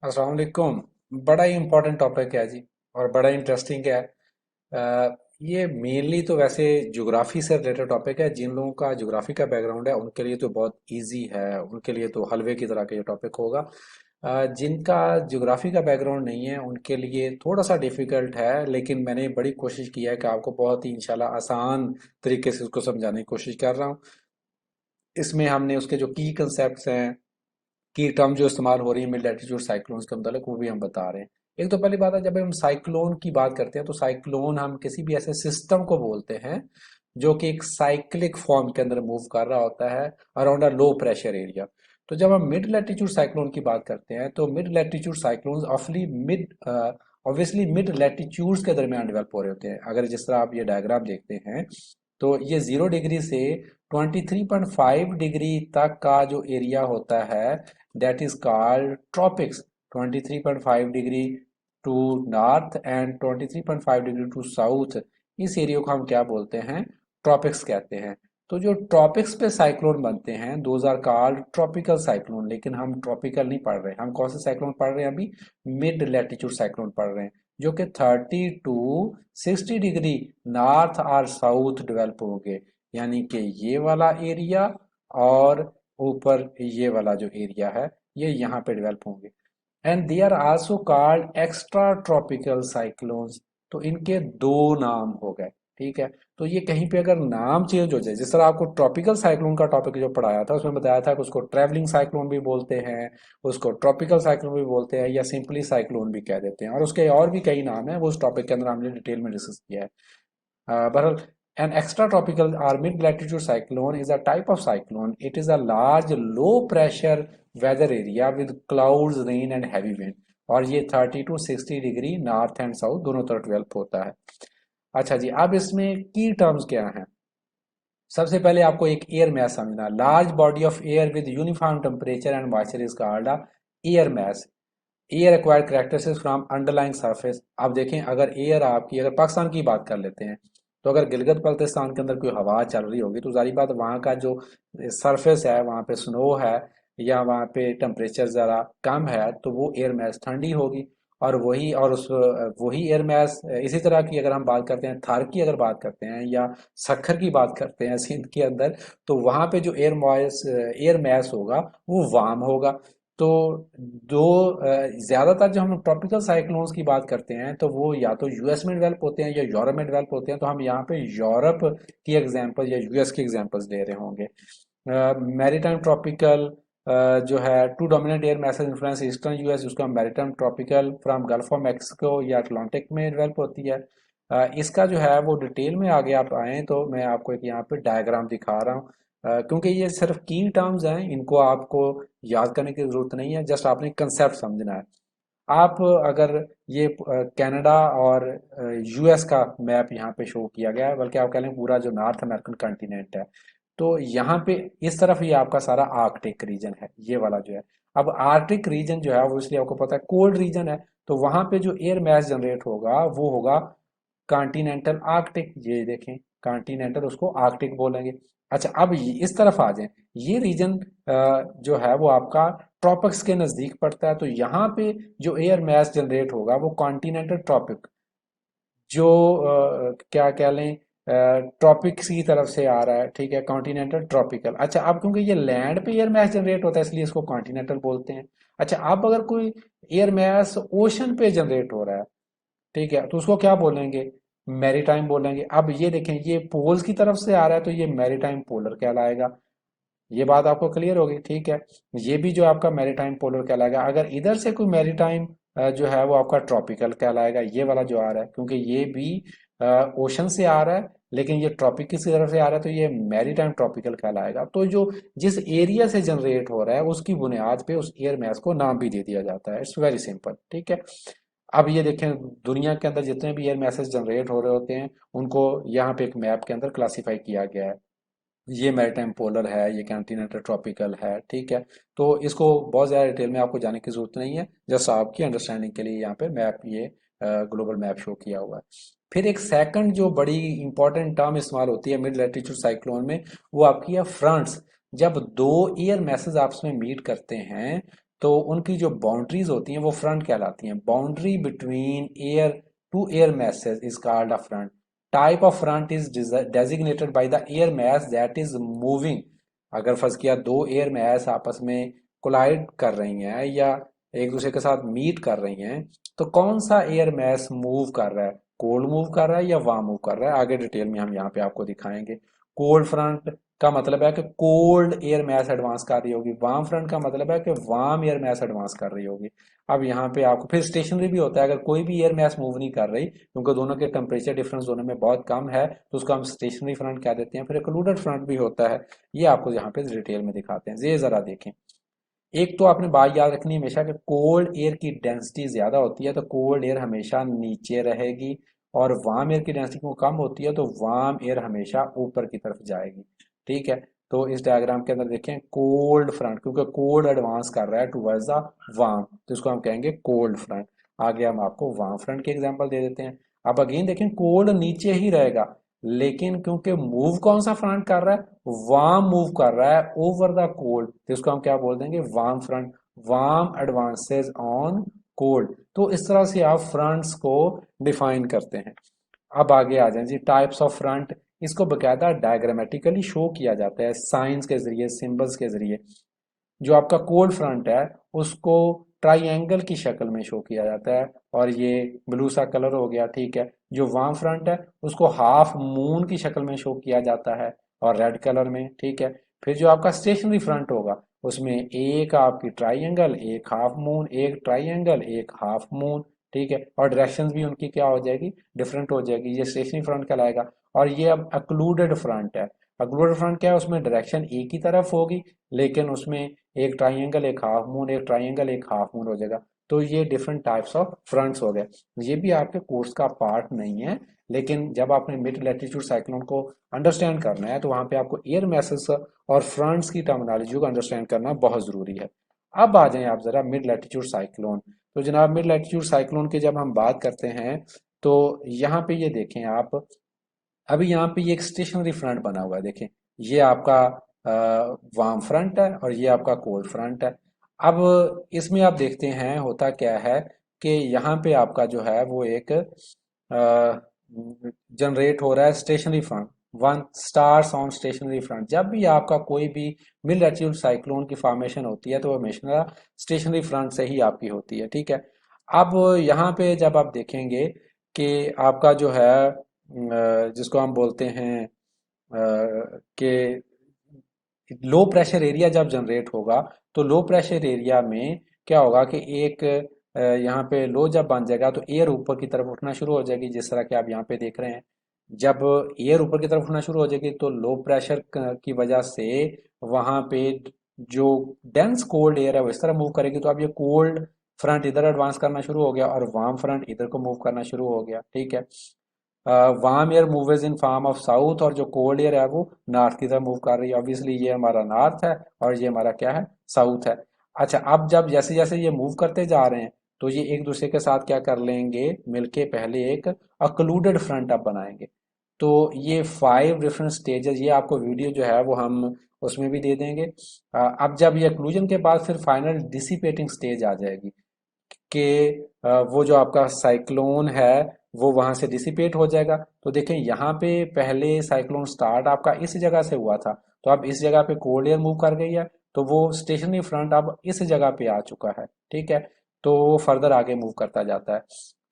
अस्सलाम वालेकुम। बड़ा ही इम्पोर्टेंट टॉपिक है जी, और बड़ा इंटरेस्टिंग है। ये मेनली तो वैसे ज्योग्राफी से रिलेटेड टॉपिक है। जिन लोगों का ज्योग्राफी का बैकग्राउंड है उनके लिए तो बहुत इजी है, उनके लिए तो हलवे की तरह का ये टॉपिक होगा। जिनका ज्योग्राफी का बैकग्राउंड नहीं है उनके लिए थोड़ा सा डिफिकल्ट है, लेकिन मैंने बड़ी कोशिश की है कि आपको बहुत ही इंशाल्लाह आसान तरीके से उसको समझाने की कोशिश कर रहा हूँ। इसमें हमने उसके जो की कंसेप्ट हैं, की टर्म जो इस्तेमाल हो रही है मिड लैटिट्यूड साइक्लोन्स के मतलब वो भी हम बता रहे हैं। एक तो पहली बात है, जब हम साइक्लोन की बात करते हैं तो साइक्लोन हम किसी भी ऐसे सिस्टम को बोलते हैं जो कि एक साइक्लिक फॉर्म के अंदर मूव कर रहा होता है अराउंड अ लो प्रेशर एरिया। तो जब हम मिड लैटिट्यूड साइक्लोन की बात करते हैं तो mid latitude cyclones ऑफली mid obviously mid latitudes के दरमियान डेवलप हो रहे होते हैं। अगर जिस तरह आप ये डायग्राम देखते हैं तो ये 0 डिग्री से 23.5 डिग्री तक का जो एरिया होता है that is called tropics. 23.5 degree to north and 23.5 degree to south, इस एरिया को हम क्या बोलते हैं? ट्रॉपिक्स कहते हैं। तो जो ट्रॉपिक्स पे साइक्लोन बनते हैं those are called tropical cyclone. लेकिन हम ट्रॉपिकल नहीं पढ़ रहे, हम कौन से साइक्लोन पढ़ रहे हैं अभी? मिड लैटिट्यूड साइक्लोन पढ़ रहे हैं, जो कि 30 to 60 डिग्री नॉर्थ और साउथ डेवलप होंगे। यानी कि ये वाला एरिया और ऊपर ये वाला जो एरिया है ये यहाँ पे डेवलप होंगे। And they are also called extra tropical cyclones. तो इनके दो नाम हो गए। ठीक है, तो ये कहीं पे अगर नाम चेंज हो जाए, जिस तरह आपको ट्रॉपिकल साइक्लोन का टॉपिक जो पढ़ाया था उसमें बताया था कि उसको ट्रैवलिंग साइक्लोन भी बोलते हैं, उसको ट्रॉपिकल साइक्लोन भी बोलते हैं, या सिंपली साइक्लोन भी कह देते हैं, और उसके और भी कई नाम है, वो उस टॉपिक के अंदर हमने डिटेल में डिस्कस किया है। But an extratropical or mid-latitude cyclone is a type of cyclone. It is a large, low-pressure weather area with clouds, rain and heavy wind. और ये 30 to 60 degree north and south दोनों तरफ develop होता है। अच्छा जी, अब इसमें की टर्म्स क्या हैं? सबसे पहले आपको एक एयर मैस समझना। Large body of air with uniform temperature and moisture is called a air mass. Air acquired characteristics from underlying surface. आप देखें, अगर एयर आपकी, अगर पाकिस्तान की बात कर लेते हैं, तो अगर गिलगित बल्तिस्तान के अंदर कोई हवा चल रही होगी तो जारी बात वहाँ का जो सरफेस है, वहाँ पे स्नो है या वहाँ पे टेम्परेचर ज़रा कम है, तो वो एयर मैस ठंडी होगी। और वही और उस वही एयर मैस इसी तरह की अगर हम बात करते हैं थार की, अगर बात करते हैं या सखर की बात करते हैं सिंध के अंदर, तो वहाँ पे जो एयर मैस होगा वो वार्म होगा। तो दो ज्यादातर जो हम ट्रॉपिकल साइक्लोन्स की बात करते हैं तो वो या तो यूएस में डेवलप होते हैं या यूरोप में डेवलप होते हैं, तो हम यहाँ पे यूरोप की एग्जांपल या यूएस की एग्जांपल्स ले रहे होंगे। मैरीटाइम ट्रॉपिकल जो है two dominant air masses influence eastern US, जिसको हम maritime tropical from Gulf of Mexico या अटलांटिक में डेवलप होती है। इसका जो है वो डिटेल में आगे आप आए तो मैं आपको एक यहाँ पे डायग्राम दिखा रहा हूँ। क्योंकि ये सिर्फ की टर्म्स हैं, इनको आपको याद करने की जरूरत नहीं है, जस्ट आपने कंसेप्ट समझना है। आप अगर ये कनाडा और यूएस का मैप यहाँ पे शो किया गया है, बल्कि आप कह लें पूरा जो नॉर्थ अमेरिकन कॉन्टिनेंट है, तो यहाँ पे इस तरफ ये आपका सारा आर्कटिक रीजन है, ये वाला जो है। अब आर्कटिक रीजन जो है वो इसलिए आपको पता है कोल्ड रीजन है, तो वहां पे जो एयर मास जनरेट होगा वो होगा कॉन्टिनेंटल आर्कटिक। ये देखें, कॉन्टिनेंटल उसको आर्कटिक बोलेंगे। अच्छा, अब इस तरफ आ जाए, ये रीजन जो है वो आपका ट्रॉपिक्स के नजदीक पड़ता है, तो यहाँ पे जो एयर मास जनरेट होगा वो कॉन्टिनेंटल ट्रॉपिक, जो क्या कह लें, ट्रॉपिक्स की तरफ से आ रहा है। ठीक है, कॉन्टिनेंटल ट्रॉपिकल। अच्छा, अब क्योंकि ये लैंड पे एयर मास जनरेट होता है इसलिए इसको कॉन्टिनेंटल बोलते हैं। अच्छा, अब अगर कोई एयर मास ओशन पे जनरेट हो रहा है, ठीक है, तो उसको क्या बोलेंगे? मैरीटाइम बोलेंगे। अब ये देखें, ये पोल्स की तरफ से आ रहा है तो ये मैरीटाइम पोलर कहलाएगा। ये बात आपको क्लियर होगी, ठीक है। ये भी जो आपका मैरीटाइम पोलर कहलाएगा। अगर इधर से कोई मैरीटाइम जो है वो आपका ट्रॉपिकल कहलाएगा, ये वाला जो आ रहा है, क्योंकि ये भी ओशन से आ रहा है लेकिन ये ट्रॉपिक की तरफ से आ रहा है, तो ये मैरीटाइम ट्रॉपिकल कहलाएगा। तो जो जिस एरिया से जनरेट हो रहा है उसकी बुनियाद पे उस एयर मास को नाम भी दे दिया जाता है। इट्स वेरी सिंपल, ठीक है। अब ये देखें, दुनिया के अंदर जितने भी एयर मैसेज जनरेट हो रहे होते हैं उनको यहाँ पे एक मैप के अंदर क्लासिफाई किया गया है। ये मैरीटाइम पोलर है, ये कॉन्टिनेंटल ट्रॉपिकल है, ठीक है। तो इसको बहुत ज़्यादा डिटेल में आपको जाने की जरूरत नहीं है, जस्ट आपकी अंडरस्टैंडिंग के लिए यहाँ पे मैप, ये ग्लोबल मैप शो किया हुआ है। फिर एक सेकंड जो बड़ी इंपॉर्टेंट टर्म इस्तेमाल होती है मिड लैटिट्यूड साइक्लोन में, वो आपकी है फ्रंट्स। जब दो एयर मैसेज आपस में मीट करते हैं तो उनकी जो बाउंड्रीज होती हैं वो फ्रंट कहलाती हैं। Boundary between air two air masses is called a front. Type of front is designated by the air mass that is moving. अगर फर्ज किया दो एयर mass आपस में कोलाइड कर रही हैं या एक दूसरे के साथ मीट कर रही हैं, तो कौन सा एयर mass मूव कर रहा है? कोल्ड मूव कर रहा है या वार्म मूव कर रहा है? आगे डिटेल में हम यहाँ पे आपको दिखाएंगे। कोल्ड फ्रंट का मतलब है कि कोल्ड एयर मैस एडवांस कर रही होगी, वार्म फ्रंट का मतलब है कि वार्म एयर मैस एडवांस कर रही होगी। अब यहाँ पे आपको फिर स्टेशनरी भी होता है, अगर कोई भी एयर मैस मूव नहीं कर रही क्योंकि दोनों के टेम्परेचर डिफरेंस दोनों में बहुत कम है, तो उसको हम स्टेशनरी फ्रंट कह देते हैं। फिर एक्लूडेड फ्रंट भी होता है, ये आपको यहाँ पे डिटेल में दिखाते हैं। ये जरा देखें, एक तो आपने बात याद रखनी है हमेशा कि कोल्ड एयर की डेंसिटी ज्यादा होती है तो कोल्ड एयर हमेशा नीचे रहेगी, और वार्म एयर की डेंसिटी को कम होती है तो वार्म एयर हमेशा ऊपर की तरफ जाएगी। ठीक है, तो इस डायग्राम के अंदर देखें कोल्ड फ्रंट, क्योंकि कोल्ड एडवांस कर रहा है टुवर्ड्स द वार्म, तो इसको हम कहेंगे कोल्ड फ्रंट। आगे हम आपको वार्म फ्रंट के एग्जांपल दे देते हैं। अब अगेन देखें कोल्ड नीचे ही रहेगा, लेकिन क्योंकि मूव कौन सा फ्रंट कर रहा है? वार्म मूव कर रहा है ओवर द कोल्ड, तो इसको हम क्या बोल देंगे? Warm front. Warm advances on cold. तो इस तरह से आप फ्रंट्स को डिफाइन करते हैं। अब आगे आ जाए जी, टाइप्स ऑफ फ्रंट। इसको बकायदा डायग्रामेटिकली शो किया जाता है साइंस के जरिए, सिंबल्स के जरिए। जो आपका कोल्ड फ्रंट है उसको ट्राइएंगल की शक्ल में शो किया जाता है, और ये ब्लू सा कलर हो गया। ठीक है, जो वार्म फ्रंट है उसको हाफ मून की शक्ल में शो किया जाता है, और रेड कलर में। ठीक है, फिर जो आपका स्टेशनरी फ्रंट होगा उसमें एक आपकी ट्राइएंगल, एक हाफ मून, एक ट्राइएंगल, एक हाफ मून। ठीक है, और डायरेक्शंस भी उनकी क्या हो जाएगी? डिफरेंट हो जाएगी। ये स्टेशनरी फ्रंट कहलाएगा। और ये अब अक्लूडेड फ्रंट है। अक्लूडेड फ्रंट क्या है? उसमें डायरेक्शन एक ही तरफ होगी, लेकिन उसमें एक ट्राइंगल, एक हाफ मून, एक ट्राइंगल, एक हाफ मून हो जाएगा। तो ये डिफरेंट टाइप्स ऑफ फ्रंट्स हो गए। ये भी आपके कोर्स का पार्ट नहीं है, लेकिन जब आपने मिड लैटिट्यूड साइक्लोन को अंडरस्टैंड करना है तो वहां पे आपको एयर मैसेज और फ्रंट्स की टर्मिनोलॉजी को अंडरस्टैंड करना बहुत जरूरी है। अब आ जाए आप जरा मिड लैटिट्यूड साइक्लोन। तो जनाब मिड लैटिट्यूड साइक्लोन की जब हम बात करते हैं तो यहाँ पे ये देखें आप, अभी यहाँ पे ये एक स्टेशनरी फ्रंट बना हुआ है। देखें, ये आपका वार्म फ्रंट है और ये आपका कोल्ड फ्रंट है। अब इसमें आप देखते हैं होता क्या है कि यहाँ पे आपका जो है वो एक जनरेट हो रहा है stationary front. One stars on stationary front. जब भी आपका कोई भी मिड लैटिट्यूड साइक्लोन की फॉर्मेशन होती है तो वो हमेशा स्टेशनरी फ्रंट से ही आपकी होती है। ठीक है, अब यहाँ पे जब आप देखेंगे कि आपका जो है जिसको हम बोलते हैं कि लो प्रेशर एरिया जब जनरेट होगा, तो लो प्रेशर एरिया में क्या होगा कि एक यहाँ पे लो जब बन जाएगा तो एयर ऊपर की तरफ उठना शुरू हो जाएगी, जिस तरह के आप यहाँ पे देख रहे हैं। जब एयर ऊपर की तरफ उठना शुरू हो जाएगी तो लो प्रेशर की वजह से वहां पे जो डेंस कोल्ड एयर है वो इस तरह मूव करेगी, तो अब ये कोल्ड फ्रंट इधर एडवांस करना शुरू हो गया और वार्म फ्रंट इधर को मूव करना शुरू हो गया। ठीक है, warm air moves in form of south, और जो कोल्ड एयर है वो नॉर्थ की तरफ मूव कर रही है। ऑब्वियसली ये हमारा नॉर्थ है और ये हमारा क्या है? साउथ है। अच्छा, अब जब जैसे जैसे ये मूव करते जा रहे हैं तो ये एक दूसरे के साथ क्या कर लेंगे? मिलके पहले एक अक्लूडेड फ्रंट अब बनाएंगे। तो ये 5 डिफरेंट स्टेजेस, ये आपको वीडियो जो है वो हम उसमें भी दे देंगे। अब जब ये अक्लूजन के बाद फिर फाइनल डिसिपेटिंग स्टेज आ जाएगी कि वो जो आपका साइक्लोन है वो वहां से डिसिपेट हो जाएगा। तो देखें यहाँ पे पहले साइक्लोन स्टार्ट आपका इस जगह से हुआ था, तो अब इस जगह पे कोल्ड एयर मूव कर गई है, तो वो स्टेशनरी फ्रंट अब इस जगह पे आ चुका है। ठीक है, तो वो फर्दर आगे मूव करता जाता है।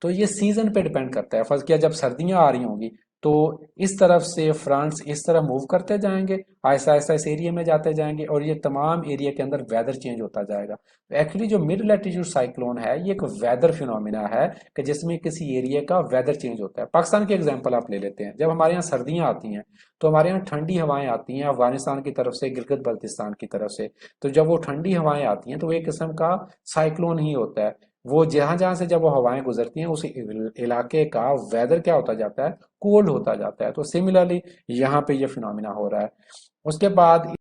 तो ये सीजन पे डिपेंड करता है। फर्ज किया जब सर्दियां आ रही होंगी तो इस तरफ से फ्रंट्स इस तरह मूव करते जाएंगे, आहिस्ता आहिस्ता इस एरिया में जाते जाएंगे, और ये तमाम एरिया के अंदर वेदर चेंज होता जाएगा। एक्चुअली जो मिड लैटिट्यूड साइक्लोन है ये एक वेदर फिनोमिना है कि जिसमें किसी एरिया का वेदर चेंज होता है। पाकिस्तान की एग्जांपल आप ले लेते हैं, जब हमारे यहाँ सर्दियां आती हैं तो हमारे यहाँ ठंडी हवाएं आती हैं अफगानिस्तान की तरफ से, गिलगित बल्तिस्तान की तरफ से। तो जब वो ठंडी हवाएं आती हैं तो वो एक किस्म का साइक्लोन ही होता है। वो जहां जहां से जब वो हवाएं गुजरती हैं उस इलाके का वेदर क्या होता जाता है? कोल्ड होता जाता है। तो सिमिलरली यहाँ पे ये फिनोमिना हो रहा है। उसके बाद